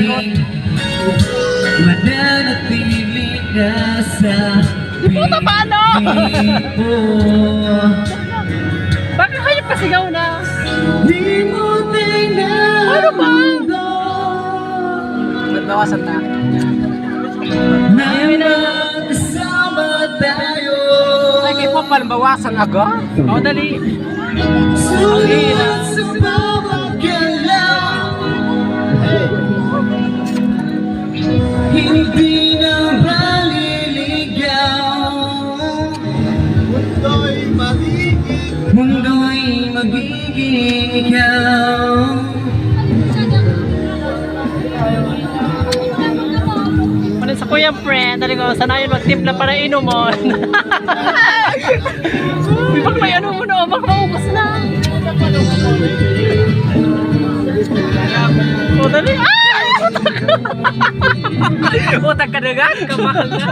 sakaling mananatili ka sa Puta, paano? piling ko. Bakit kayo pasigaw na? Di mo tingnan Ano ba? mundo Nagbawasan na. na magkasama tayo. Ay, kayo pa pala bawasan agad? Oo, dali. Sulit sa bawat galaw, hindi na maliligaw. Mundo'y magiging ikaw. Ano sa kuya friend, dali ko, sana yun magtimpla para inumon. Uy, baka may ano mo na, baka maubos na. O, dali. Ay! Utak ka! Utak ka na nga, kamahal na.